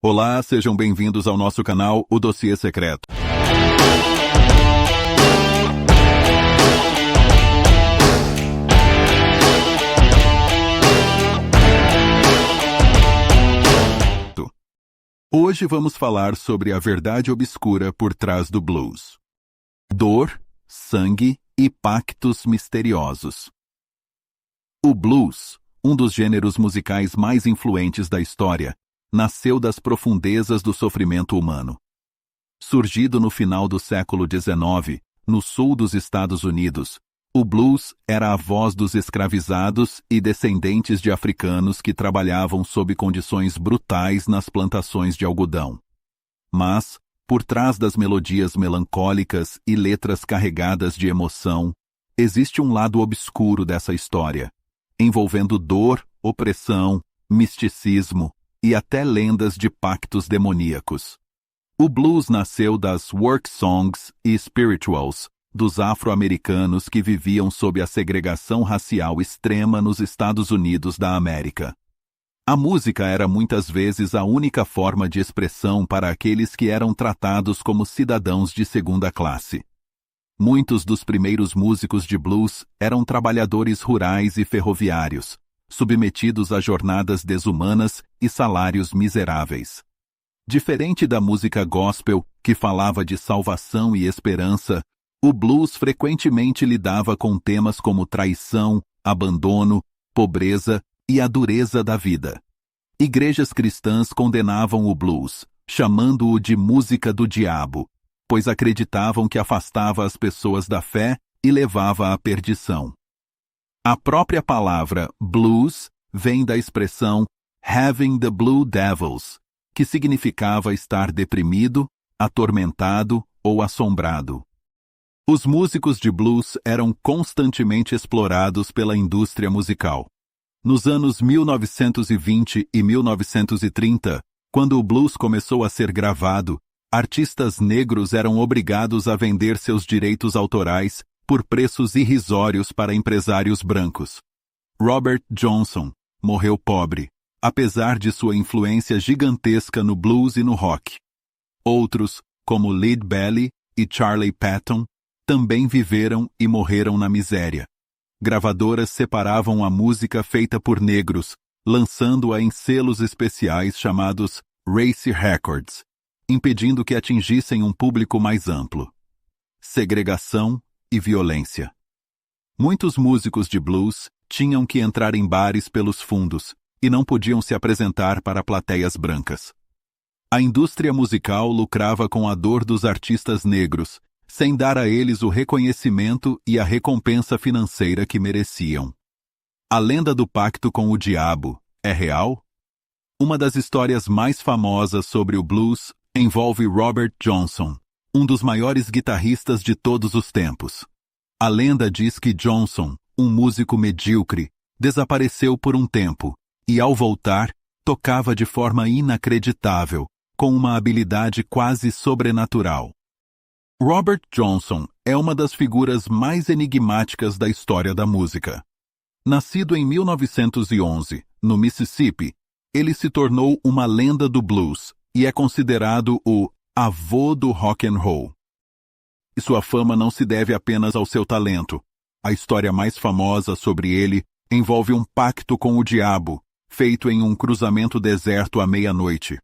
Olá, sejam bem-vindos ao nosso canal, o Dossiê Secreto. Hoje vamos falar sobre a verdade obscura por trás do blues. Dor, sangue e pactos misteriosos. O blues, um dos gêneros musicais mais influentes da história, nasceu das profundezas do sofrimento humano. Surgido no final do século XIX, no sul dos Estados Unidos, o blues era a voz dos escravizados e descendentes de africanos que trabalhavam sob condições brutais nas plantações de algodão. Mas, por trás das melodias melancólicas e letras carregadas de emoção, existe um lado obscuro dessa história, envolvendo dor, opressão, misticismo e até lendas de pactos demoníacos. O blues nasceu das work songs e spirituals dos afro-americanos que viviam sob a segregação racial extrema nos Estados Unidos da América. A música era muitas vezes a única forma de expressão para aqueles que eram tratados como cidadãos de segunda classe. Muitos dos primeiros músicos de blues eram trabalhadores rurais e ferroviários, submetidos a jornadas desumanas e salários miseráveis. Diferente da música gospel, que falava de salvação e esperança, o blues frequentemente lidava com temas como traição, abandono, pobreza e a dureza da vida. Igrejas cristãs condenavam o blues, chamando-o de música do diabo, pois acreditavam que afastava as pessoas da fé e levava à perdição. A própria palavra blues vem da expressão having the blue devils, que significava estar deprimido, atormentado ou assombrado. Os músicos de blues eram constantemente explorados pela indústria musical. Nos anos 1920 e 1930, quando o blues começou a ser gravado, artistas negros eram obrigados a vender seus direitos autorais por preços irrisórios para empresários brancos. Robert Johnson morreu pobre, apesar de sua influência gigantesca no blues e no rock. Outros, como Lead Belly e Charlie Patton, também viveram e morreram na miséria. Gravadoras separavam a música feita por negros, lançando-a em selos especiais chamados Race Records, impedindo que atingissem um público mais amplo. Segregação e violência. Muitos músicos de blues tinham que entrar em bares pelos fundos e não podiam se apresentar para plateias brancas. A indústria musical lucrava com a dor dos artistas negros, sem dar a eles o reconhecimento e a recompensa financeira que mereciam. A lenda do pacto com o diabo é real? Uma das histórias mais famosas sobre o blues envolve Robert Johnson, um dos maiores guitarristas de todos os tempos. A lenda diz que Johnson, um músico medíocre, desapareceu por um tempo e, ao voltar, tocava de forma inacreditável, com uma habilidade quase sobrenatural. Robert Johnson é uma das figuras mais enigmáticas da história da música. Nascido em 1911, no Mississippi, ele se tornou uma lenda do blues e é considerado o avô do rock and roll. E sua fama não se deve apenas ao seu talento. A história mais famosa sobre ele envolve um pacto com o diabo, feito em um cruzamento deserto à meia-noite.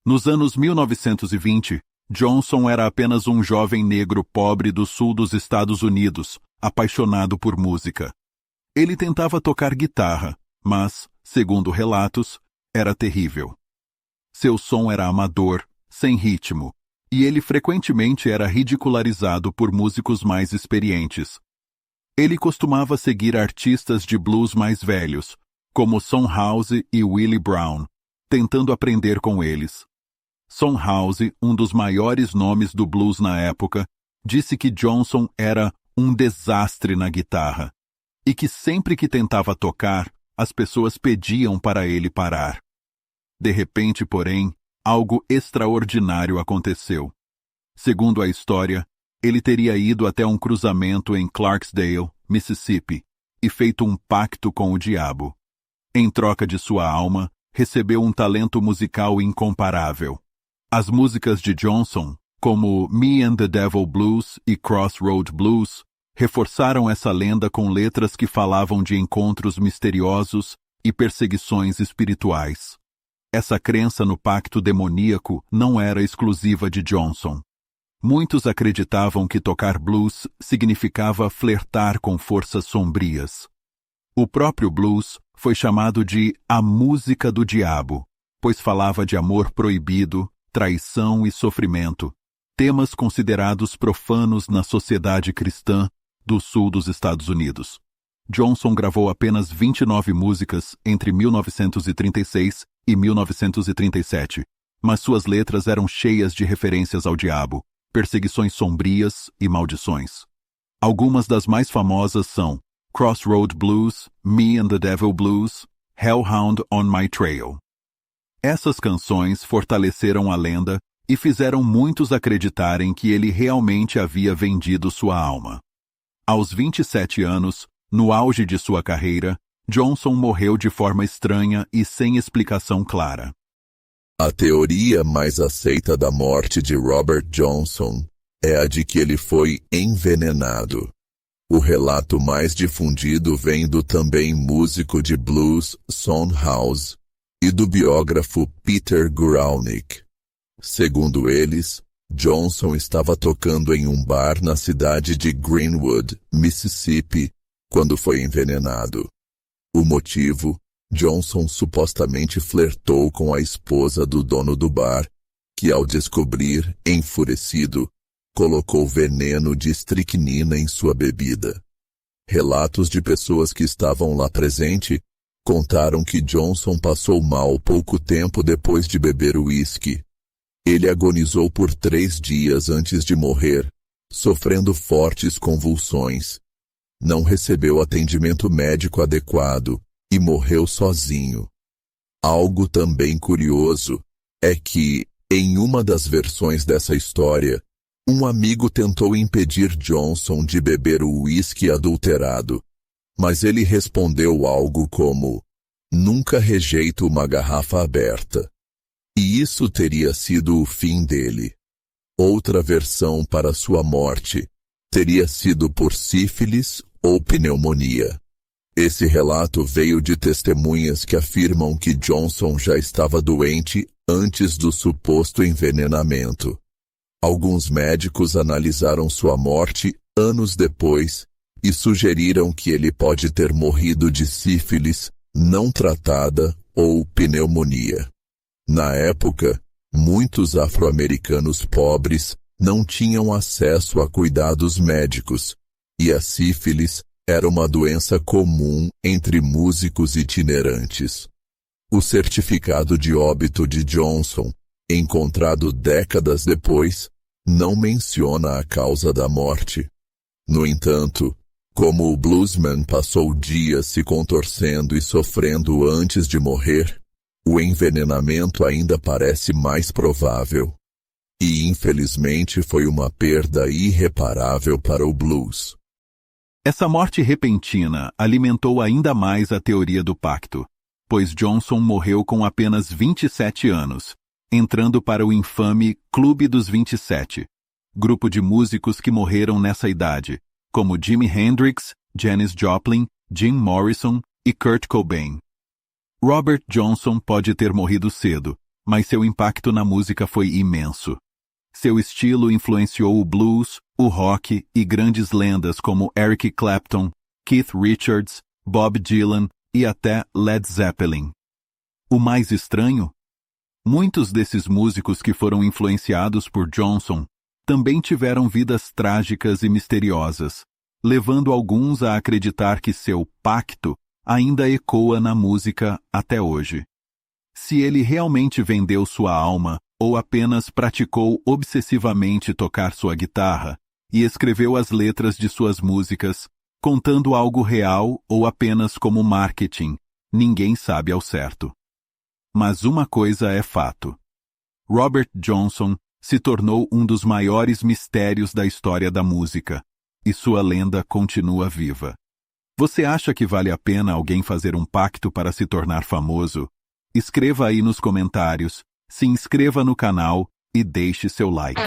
Nos anos 1920, Johnson era apenas um jovem negro pobre do sul dos Estados Unidos, apaixonado por música. Ele tentava tocar guitarra, mas, segundo relatos, era terrível. Seu som era amador, sem ritmo, e ele frequentemente era ridicularizado por músicos mais experientes. Ele costumava seguir artistas de blues mais velhos, como Son House e Willie Brown, tentando aprender com eles. Son House, um dos maiores nomes do blues na época, disse que Johnson era um desastre na guitarra e que sempre que tentava tocar, as pessoas pediam para ele parar. De repente, porém, algo extraordinário aconteceu. Segundo a história, ele teria ido até um cruzamento em Clarksdale, Mississippi, e feito um pacto com o diabo. Em troca de sua alma, recebeu um talento musical incomparável. As músicas de Johnson, como Me and the Devil Blues e Crossroad Blues, reforçaram essa lenda com letras que falavam de encontros misteriosos e perseguições espirituais. Essa crença no pacto demoníaco não era exclusiva de Johnson. Muitos acreditavam que tocar blues significava flertar com forças sombrias. O próprio blues foi chamado de a música do diabo, pois falava de amor proibido, traição e sofrimento, temas considerados profanos na sociedade cristã do sul dos Estados Unidos. Johnson gravou apenas 29 músicas entre 1936 e 1937, mas suas letras eram cheias de referências ao diabo, perseguições sombrias e maldições. Algumas das mais famosas são Crossroad Blues, Me and the Devil Blues, Hellhound on My Trail. Essas canções fortaleceram a lenda e fizeram muitos acreditarem que ele realmente havia vendido sua alma. Aos 27 anos, no auge de sua carreira, Johnson morreu de forma estranha e sem explicação clara. A teoria mais aceita da morte de Robert Johnson é a de que ele foi envenenado. O relato mais difundido vem do também músico de blues Son House e do biógrafo Peter Guralnick. Segundo eles, Johnson estava tocando em um bar na cidade de Greenwood, Mississippi, quando foi envenenado. O motivo? Johnson supostamente flertou com a esposa do dono do bar, que ao descobrir, enfurecido, colocou veneno de estricnina em sua bebida. Relatos de pessoas que estavam lá presentes contaram que Johnson passou mal pouco tempo depois de beber o uísque. Ele agonizou por 3 dias antes de morrer, sofrendo fortes convulsões. Não recebeu atendimento médico adequado e morreu sozinho. Algo também curioso é que, em uma das versões dessa história, um amigo tentou impedir Johnson de beber o uísque adulterado, mas ele respondeu algo como: "Nunca rejeito uma garrafa aberta." E isso teria sido o fim dele. Outra versão para sua morte teria sido por sífilis ou pneumonia. Esse relato veio de testemunhas que afirmam que Johnson já estava doente antes do suposto envenenamento. Alguns médicos analisaram sua morte anos depois e sugeriram que ele pode ter morrido de sífilis não tratada ou pneumonia. Na época, muitos afro-americanos pobres não tinham acesso a cuidados médicos, e a sífilis era uma doença comum entre músicos itinerantes. O certificado de óbito de Johnson, encontrado décadas depois, não menciona a causa da morte. No entanto, como o bluesman passou dias se contorcendo e sofrendo antes de morrer, o envenenamento ainda parece mais provável. E infelizmente foi uma perda irreparável para o blues. Essa morte repentina alimentou ainda mais a teoria do pacto, pois Johnson morreu com apenas 27 anos, entrando para o infame Clube dos 27, grupo de músicos que morreram nessa idade, como Jimi Hendrix, Janis Joplin, Jim Morrison e Kurt Cobain. Robert Johnson pode ter morrido cedo, mas seu impacto na música foi imenso. Seu estilo influenciou o blues, o rock e grandes lendas como Eric Clapton, Keith Richards, Bob Dylan e até Led Zeppelin. O mais estranho? Muitos desses músicos que foram influenciados por Johnson também tiveram vidas trágicas e misteriosas, levando alguns a acreditar que seu pacto ainda ecoa na música até hoje. Se ele realmente vendeu sua alma ou apenas praticou obsessivamente tocar sua guitarra e escreveu as letras de suas músicas, contando algo real ou apenas como marketing, ninguém sabe ao certo. Mas uma coisa é fato. Robert Johnson se tornou um dos maiores mistérios da história da música, e sua lenda continua viva. Você acha que vale a pena alguém fazer um pacto para se tornar famoso? Escreva aí nos comentários, se inscreva no canal e deixe seu like.